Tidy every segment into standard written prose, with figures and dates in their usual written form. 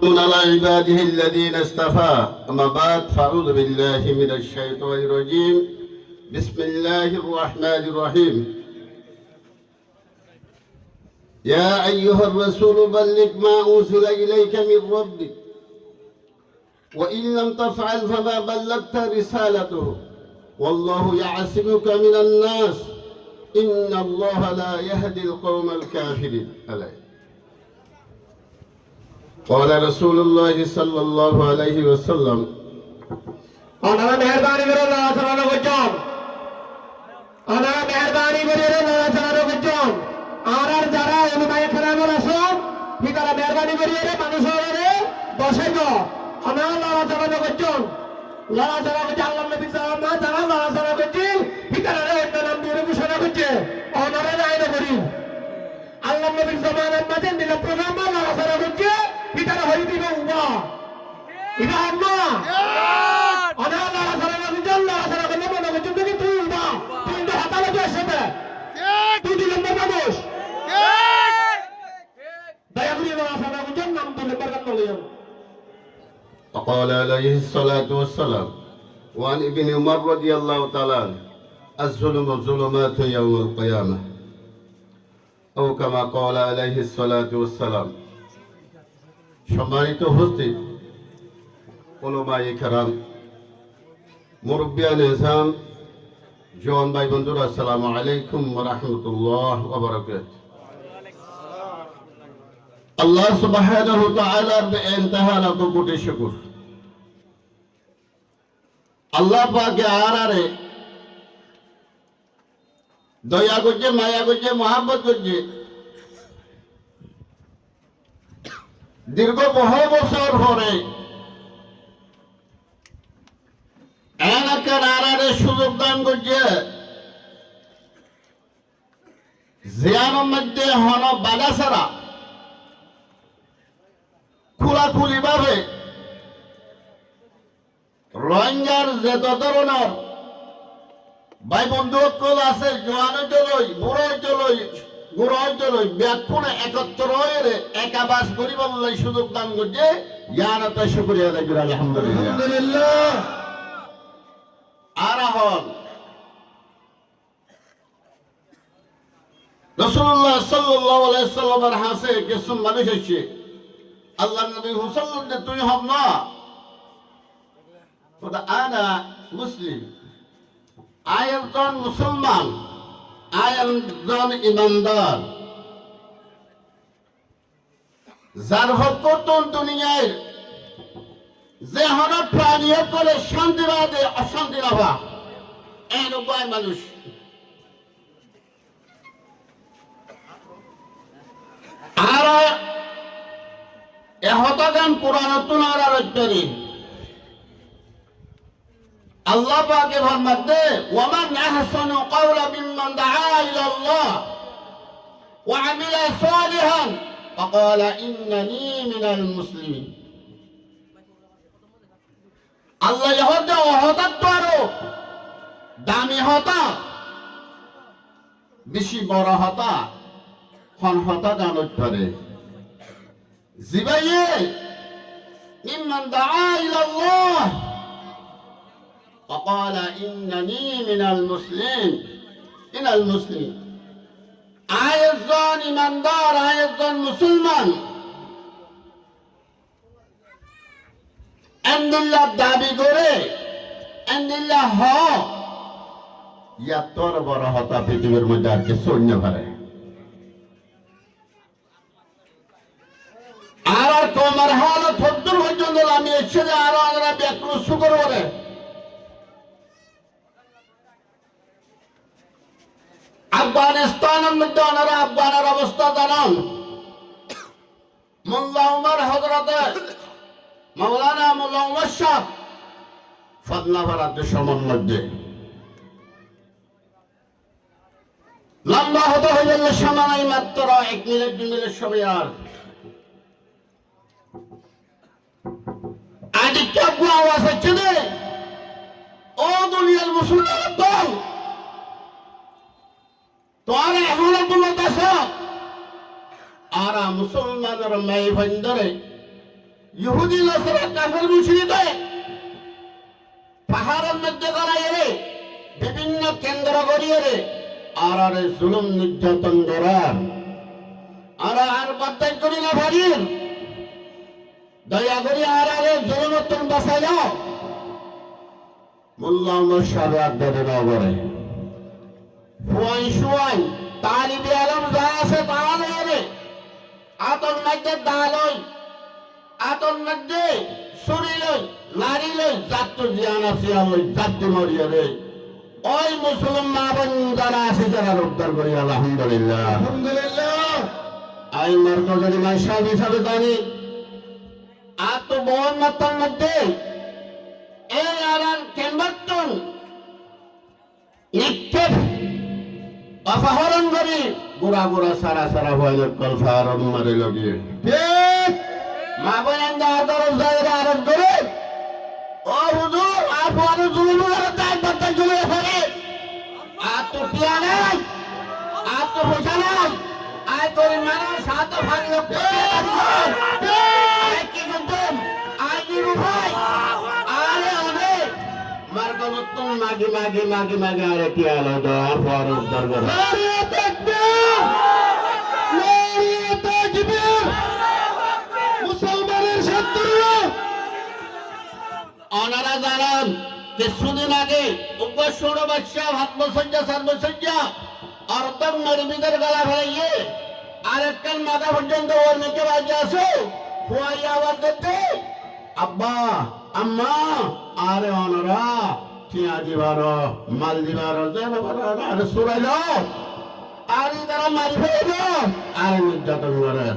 على عباده الذين اصطفى أما بعد فأعوذ بالله من الشيطان الرجيم بسم الله الرحمن الرحيم يا أيها الرسول بلغ ما أنزل إليك من ربك وإن لم تفعل فما بلغت رسالته والله يعصمك من الناس إن الله لا يهدي القوم الكافرين. قال رسول الله صلى الله عليه وسلم أنا مهرباني করে আল্লাহ তাআলা বলেন أنا مهرباني করে আল্লাহ তাআলা বলেন আর যারা উলামায়ে কেরামের আছে ঠিকানা মেহরবানি করে মানুষের বসাইবো أنا আল্লাহ তাআলা বলেন আল্লাহ তাআলা বলেন আল্লাহ নবী সাল্লাল্লাহু আলাইহি ওয়াসাল্লাম আল্লাহ তাআলা বলেন ঠিকানা এর নাম দিয়ে ঘোষণা করছে ওনারা আইন করি আল্লাহ নবীর জামানার মাঝে দিল প্রোগ্রাম আল্লাহ তাআলা বলেন ঠিকানা হই দিবে উমা ইবা আম্মা أنا لا أزال الرجال لا أزال الرجال أنا بجيب لك تويبا تويبا حتى لا تشبه تودي لما بدوش ده يقولي لا أزال الرجال نام تولي بركة اليوم. وقال عليه الصلاة والسلام وعن ابن عمر رضي الله تعالى عنه الظلم ظلمات يوم القيامة أو كما قال عليه الصلاة والسلام. সম্মানিত উপস্থিত উলামায়ে কেরাম মুরব্বিয়ান ইসলাম জওয়ান ভাই বন্ধুরা আসসালামু আলাইকুম ওয়া রাহমাতুল্লাহি ওয়া বারাকাতুহু। আল্লাহ সুবহানাহু ওয়া তাআলার বেইনতাহা লাখ কোটি শুকর। আল্লাহ পাকে আরারে দয়া করছে মায়া করছে মহব্বত করছে দীর্ঘ বহু বছর পরে এলাকার আড়ারে সুযোগ দান করছে জিয়ানোর মধ্যে হন বাধা ছাড়া খোলাখুলি ভাবে রোহিঙ্গার যত ধরনের ভাই বন্ধু আছে জোয়ান চলই বুড়ো চলই গুড়ো চলই ব্যাকুণে একত্র হয়ে একাবাস করিবার সুযোগ দান করছে ইয়ানতে শুকরিয়া আদায় করি আলহামদুলিল্লাহ। আর হন রাসূলুল্লাহ সাল্লাল্লাহু আলাইহি সাল্লামের হাসে কিছু মানুষ এসে আল্লাহ নবী হুসাল্লাম যে তুই হব না তো আনা মুসলিম আয়াতজন মুসলমান আয়াতজন ইমানদার যার হকতন দুনিয়ায় যে হন প্রাণী করে শান্তি বাদে অশান্তি লাভা এরকম মানুষ আর এহতাগান কোরআন তুনার আরোগ্যরি আল্লাহ পাকে ফরমাতে ওয়ামান আহসানু কাওলা মিম্মান দাআ ইলাল্লাহ ওয়া আমিলা সালিহান ফাকালা ইন্নানি মিনাল মুসলিমিন। আল্লাহ ইহতে অহতাত আরো দামি হতা বেশি বড় হতা হন হতা জানত পারে জিবাইয়ে মিম্মান দাআ ইলাল্লাহ ফাকালা ইন্নানি মিনাল মুসলিমিন। আয়াতজন ইমানদার আয়াতজন মুসলমান আলহামদুলিল্লাহ দাবি করে আলহামদুলিল্লাহ হ ইয়া তোর বড় হতা পৃথিবীর মধ্যে আর কিছু অন্য পারে আর তোমার হালত হদ্দুর পর্যন্ত আমি এসে আরো আমরা ব্যাকুল শুকর বলে আফগানিস্তানের মধ্যে ওনারা আফগানের অবস্থা জানান মোল্লা উমর হযরতে মাওলানা মোল্লা উমর সাহেব ফতনাবাদ দেশের মধ্যে লম্বা হতে হয়ে গেলে সময় মাত্র 1 মিনিট 2 মিনিট সময় আর আদি কেবু আওয়াজ হচ্ছে রে ও দুনিয়ার মুসলমান দল তোরা এখনো বলতেছ আর মুসলমানের মেয়ে ভাইন্দরে ইহুদি নাসারা কাফের মুশরিকে পাহাড়ের মধ্যে গড়াইয়ে রে বিভিন্ন কেন্দ্র গড়িয়ে রে আর আরে জুলুম নির্যাতন করার আর বাধ্য করি না ভারির দয়া করি আর আরে জুলুমতন বাঁচাইও মোল্লা আমার সাবে আড্ডাতে না করে ফুয়াই শুয়াই তালিবে আলম যা আছে তা লইরে আতন মধ্যে দালই আতন মধ্যে ছুরি লই লাড়ি লই জাত জিয়ান আছে আমি জাত মরিয়া রে ওই মুসলমান মা বোন যারা আছে তারা উদ্ধার করি আলহামদুলিল্লাহ আলহামদুলিল্লাহ আই মার্কাজের মাইশা হিসাবে জানি আত বোন মাতার মধ্যে এই আর কেন্দ্রতন নিক্ষেপ অপহরণ করি গোড়া গোড়া সারা সারা ভয়ের কলফারণ মারে লাগিয়ে মা বোন আদর জায়গা আরোপ করে ও হুজুর আর বড় জুলুম করে তাই বাচ্চা জুলে ফেলে আর তো টিয়া নাই আর তো পয়সা নাই আয় করে মানুষ হাত ভাঙি কি করতেন আয় কি ভাই আরে অনেক মার্গবত্তন মাগে মাগে মাগে মাগে আরে টিয়া আলাদা আর বড় উদ্ধার করে মুসলমানের শত্রু ওনারা জানান কিছুদিন আগে উপসৌর বাদশা ভাত বসজ্জা সার বসজ্জা অর্ধম নরমিদের গলা ফেলাইয়ে আরেকখান মাথা পর্যন্ত ওর নিচে বাজে আসো ফুয়াই আওয়াজ দিতে আব্বা আম্মা আরে ওনারা টিয়া দিবার মাল দিবার আরে সুরাইল আর তারা মারি ফেলাইল আর নির্যাতন করে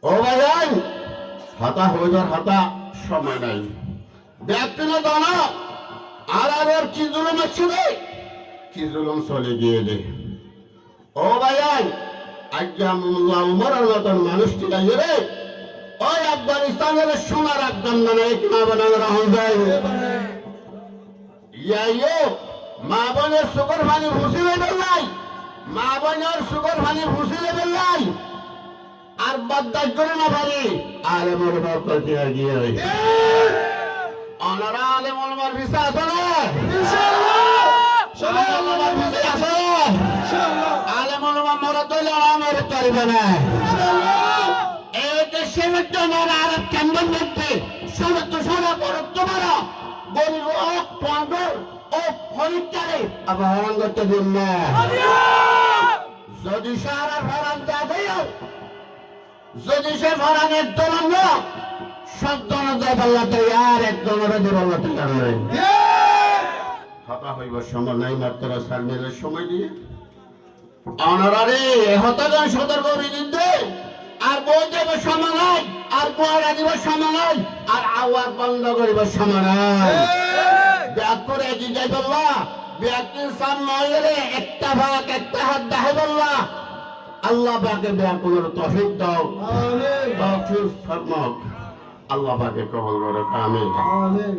ও ভাই হাতা হয়ে যার হাতা সময় নাই ব্যক্তি না দানা আর ওর কি জুলুম আছে রে কি জুলুম চলে গিয়ে দে ও ভাই আজ্ঞামুল্লাহ উমরের মতন মানুষটি গাইয়ে রে ওই আফগানিস্তানের সোনার একদম না এক মা বানানো রাহুল ভাই ইয়াইও মা বোনের সুগর পানি ভুসি লেবেল নাই মা বোনের সুগর পানি ভুসি লেবেল নাই আর বাদ্দাজ করে না পারি আরে মনে বাপ করতে গিয়ে অনারা আলে মলমার ভিসা আছে না আলে মলমার মরা তৈলে আমার পারিবে না এই দেশের জনের আরব কেন্দ্রের মধ্যে সমস্ত সোনা পড়ত তোমারা গরিব ও পাগল ও ফরিদারে অপহরণ করতে দিন না যদি সারা ফরান দেয় যদি সে ফরানের দলন সন্তান যায় বলতে আর একজনের বলতে নাই হতা হইব সময় নাই মাত্র সার্মেলের সময় দিয়ে অনারারে হতাগান সতর্ক বিদিতে আর বই দেব সময় নাই আর বয়রা দিব সময় নাই আর আওয়াজ বন্ধ করিব সময় নাই ব্যাগ করে কি যাই বললা ব্যাগটির সামনে হইলে একটা ভাগ একটা হাত দাহে বললা আল্লাহ পাকে ব্যাগ করার তৌফিক দাও আমিন তৌফিক ফরমাও আল্লাহ পাকে কবুল করো আমিন আমিন